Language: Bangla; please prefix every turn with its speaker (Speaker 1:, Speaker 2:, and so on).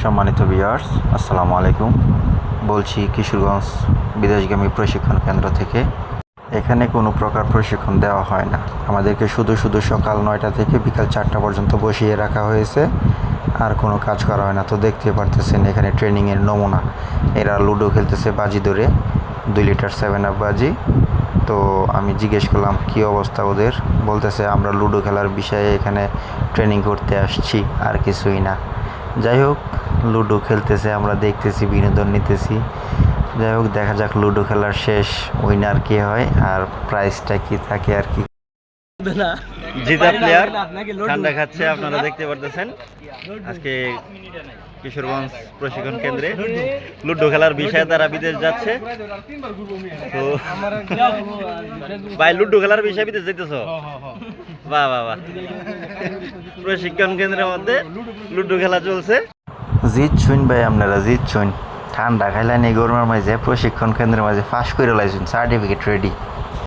Speaker 1: সম্মানিত ভিউয়ার্স, আসসালামু আলাইকুম। বলছি কিশোরগঞ্জ বিদেশগামী প্রশিক্ষণ কেন্দ্র থেকে। এখানে কোনো প্রকার প্রশিক্ষণ দেওয়া হয় না। আমাদেরকে শুধু সকাল 9টা থেকে বিকাল 4টা পর্যন্ত বসিয়ে রাখা হয়েছে, আর কোনো কাজ করা হয় না। তো দেখতে পারতেছেন এখানে ট্রেনিংয়ের নমুনা। এরা লুডো খেলতেছে বাজি ধরে, 2 লিটার 7 আপ বাজি। তো আমি জিজ্ঞেস করলাম কী অবস্থা ওদের। বলতেছে আমরা লুডো খেলার বিষয়ে এখানে ট্রেনিং করতে আসছি, আর কিছুই না। যাই হোক, লুডো খেলতেছে, আমরা দেখতেছি, বিনোদন নিতেছি। যাই হোক, দেখা যাক লুডো খেলার শেষ উইনার কে হয় আর প্রাইজটা কি থাকে আর কি। জিতা প্লেয়ার ঠান্ডা খাচ্ছে, আপনারা দেখতে পারতেছেন। আজকে কিশোরগঞ্জ প্রশিক্ষণ কেন্দ্রে লুডো খেলার বিষয়ে তারা বিদেশ যাচ্ছে। তো ভাই, লুডো খেলার বিষয়ে বিদেশ যাইতেছ? বাহ বাহ বাহ। প্রশিক্ষণ কেন্দ্রের মধ্যে লুডো খেলা চলছে। জিত শুন ভাই, আপনারা জিত শুন। ঠান্ডা খাইলেন এই গরমের মাঝে, প্রশিক্ষণ কেন্দ্রের মাঝে ফাঁস করে লাইছেন, সার্টিফিকেট রেডি।